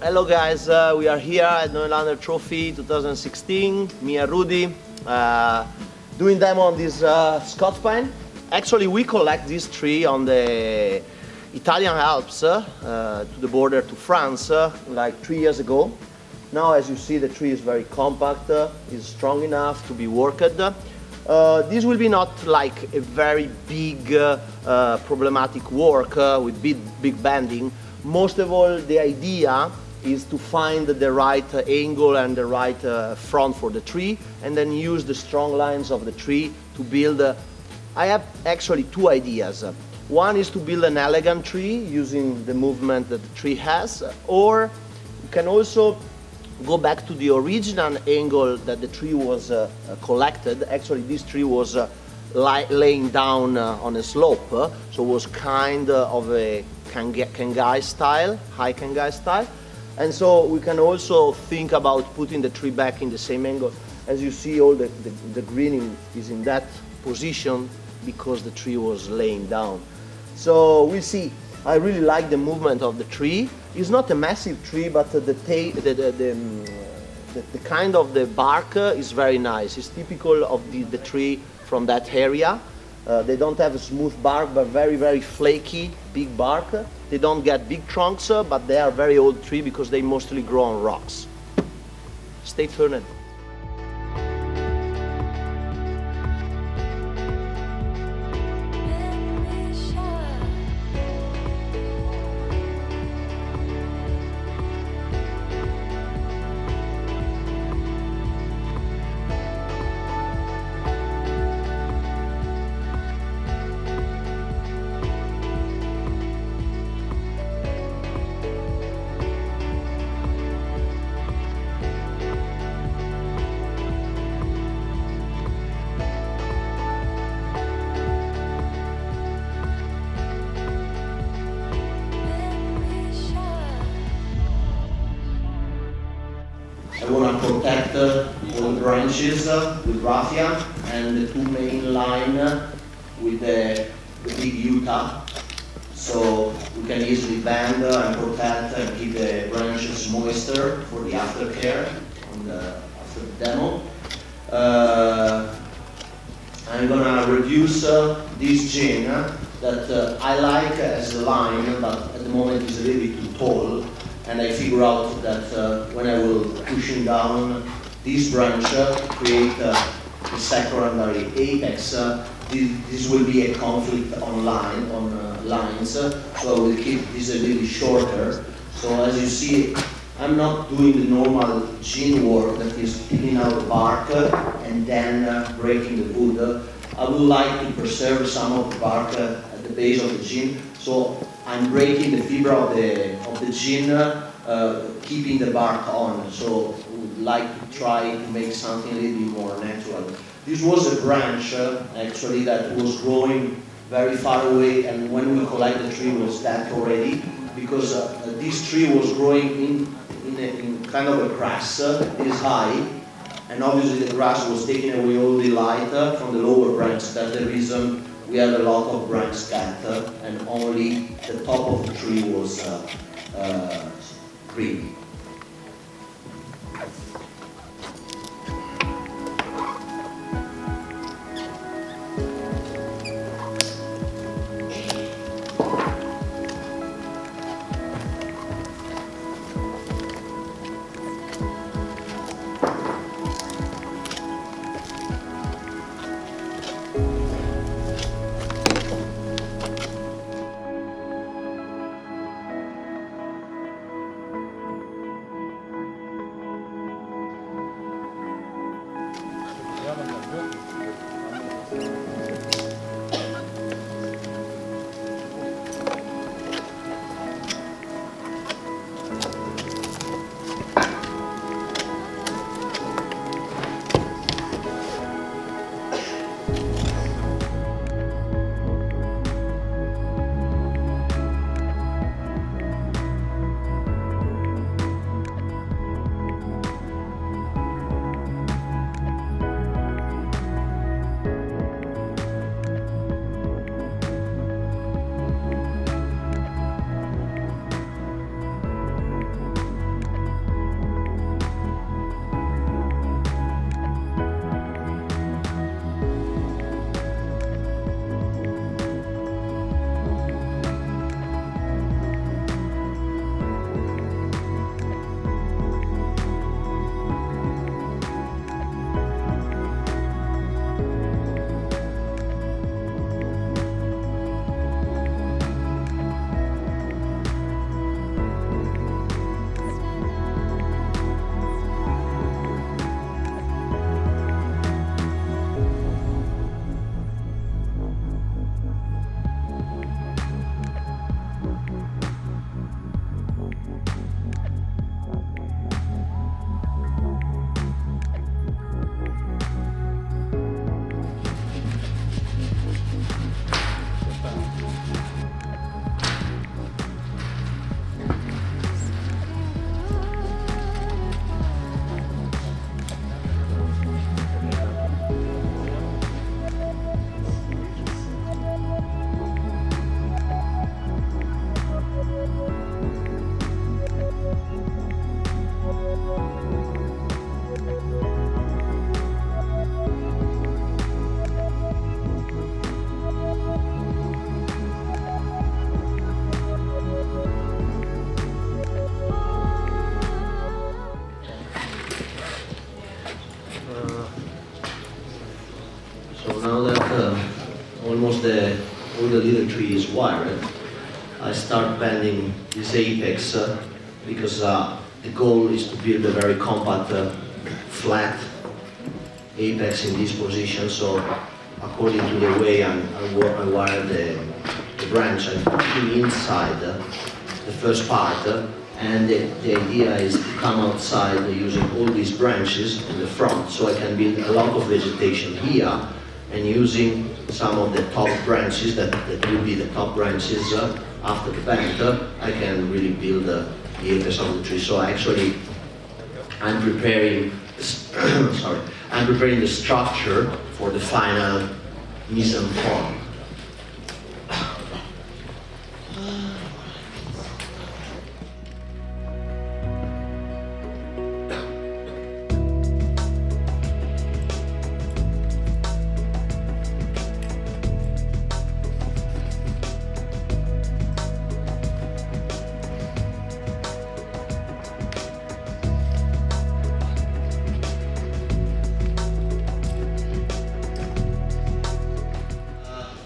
Hello guys, we are here at Neulander Trophy 2016, me and Rudy, doing demo on this Scots pine. Actually we collect this tree on the Italian Alps, to the border to France, like 3 years ago. Now as you see the tree is very compact, is strong enough to be worked. This will be not like a very big problematic work with big bending. Most of all, the idea is to find the right angle and the right front for the tree, and then use the strong lines of the tree to build. I have actually two ideas. One is to build an elegant tree using the movement that the tree has, or you can also go back to the original angle that the tree was collected. Actually, this tree was laying down on a slope, so it was kind of a Kangai style, high Kangai style. And so we can also think about putting the tree back in the same angle. As you see, all the greening is in that position because the tree was laying down. So we'll see. I really like the movement of the tree. It's not a massive tree, but the kind of the bark is very nice. It's typical of the tree from that area. They don't have a smooth bark, but very, very flaky, big bark. They don't get big trunks, but they are very old tree because they mostly grow on rocks. Stay tuned. I want to protect all the branches with raffia and the two main line with the big U-top, so we can easily bend and protect and keep the branches moister for the aftercare after the demo. I'm gonna reduce this gin that I like as a line, but at the moment is a little bit too tall. And I figure out that when I will pushing down this branch to create a secondary apex, this will be a conflict on lines, so I will keep this a little shorter. So as you see, I'm not doing the normal gin work that is peeling out the bark and then breaking the wood. I would like to preserve some of the bark at the base of the gin, so I'm breaking the fiber of the gin, keeping the bark on. So I would like to try to make something a little bit more natural. This was a branch actually that was growing very far away, and when we collect the tree was dead already, because this tree was growing in kind of a grass. It is high, and obviously the grass was taking away all the light from the lower branch. That's the reason we have a lot of branch dead, and only the top of the tree was green. almost all the little tree is wired, I start bending this apex because the goal is to build a very compact, flat apex in this position. So according to the way I wire the branch, I'm putting inside the first part, and the idea is to come outside using all these branches in the front, so I can build a lot of vegetation here, and using some of the top branches that will be the top branches after the bend, I can really build the apex of the tree. So actually, I'm preparing I'm preparing the structure for the final mise en forme.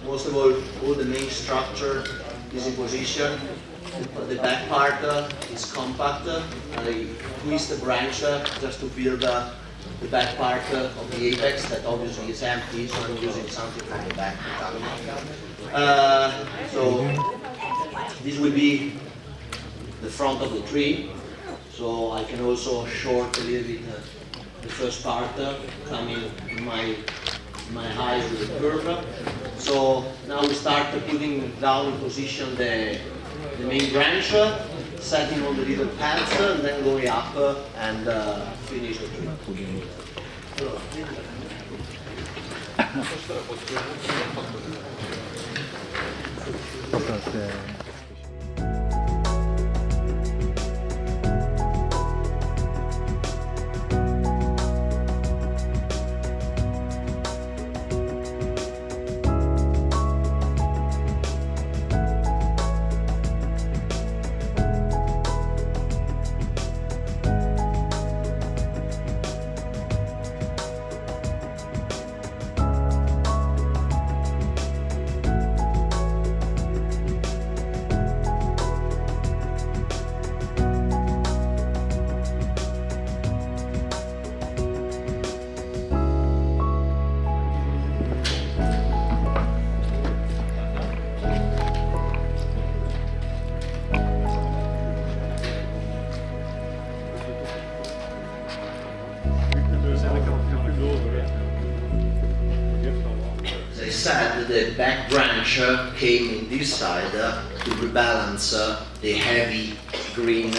Most of all the main structure is in position. The back part is compact. I twist the branch just to build the back part of the apex that obviously is empty, so I'm using something from the back. So this will be the front of the tree. So I can also short a little bit the first part, coming in my height with the curve. So now we start putting down in position the main branch, setting all the little pads, and then going up and finish the tree. As I said, the back branch came in this side to rebalance the heavy green,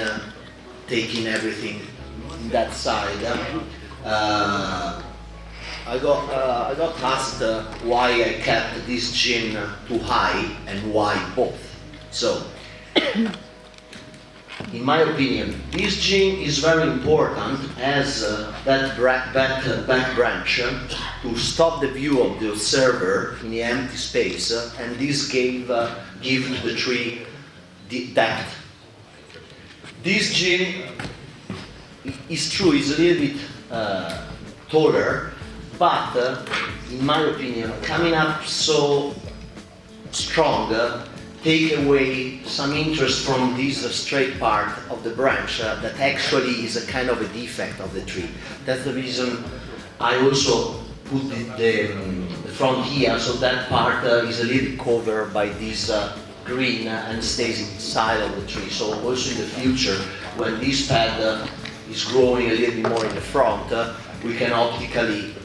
taking everything in that side. I got asked why I kept this gin too high and why both. So, in my opinion, this gin is very important as that back branch to stop the view of the observer in the empty space, and this give to the tree the depth. This gin is true, is a little bit taller, but in my opinion, coming up so strong take away some interest from this straight part of the branch that actually is a kind of a defect of the tree. That's the reason I also put the front here, so that part is a little covered by this green and stays inside of the tree. So also in the future, when this pad is growing a little bit more in the front, we can optically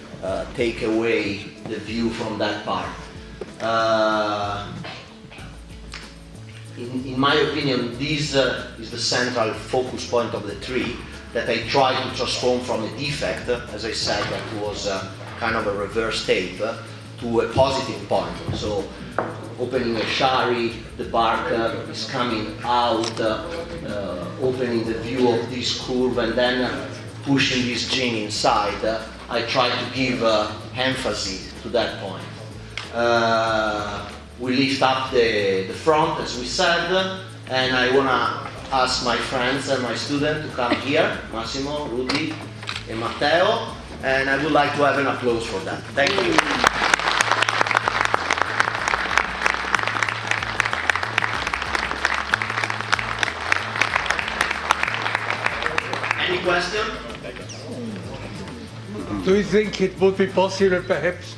take away the view from that part. In my opinion, this is the central focus point of the tree that I try to transform from a defect, as I said, that was kind of a reverse tape, to a positive point. So opening a shari, the bark is coming out, opening the view of this curve, and then pushing this gene inside. I try to give emphasis to that point. We lift up the front, as we said, and I want to ask my friends and my students to come here, Massimo, Rudy, and Matteo, and I would like to have an applause for that. Thank you. question? Do you think it would be possible perhaps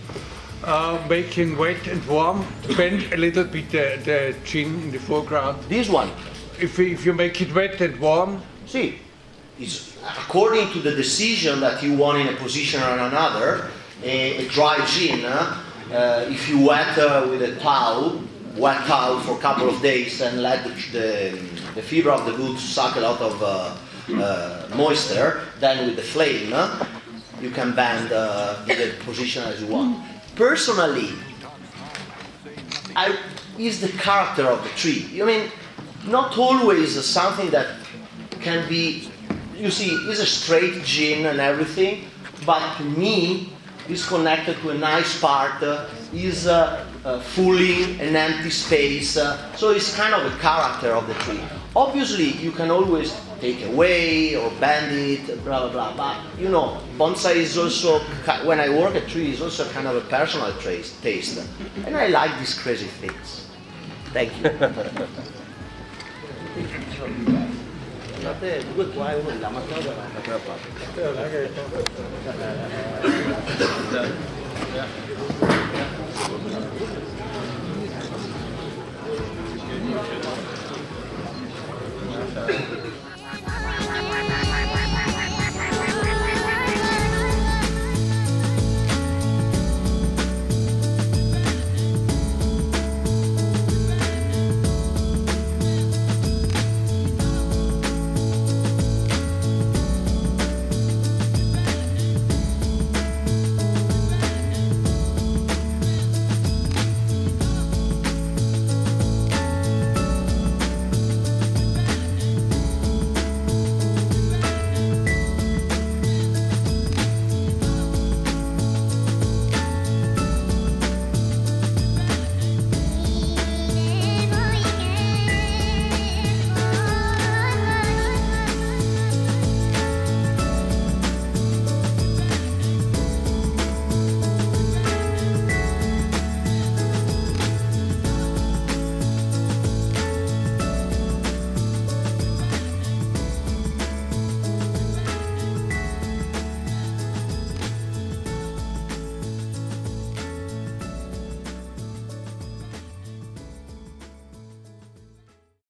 making wet and warm to bend a little bit the gin in the foreground? This one. If you make it wet and warm? See, it's according to the decision that you want in a position or another. A dry gin, if you wet with a wet towel for a couple of days and let the fiber of the wood suck a lot of moisture, then with the flame, you can bend in the position as you want. Personally, is the character of the tree. I mean, not always something that can be, you see, is a straight gin and everything, but to me, is connected to a nice part, is filling an empty space, so it's kind of a character of the tree. Obviously, you can always take away or bend it, blah, blah, blah, but you know, bonsai is also, when I work at tree, is also kind of a personal taste, and I like these crazy things. Thank you.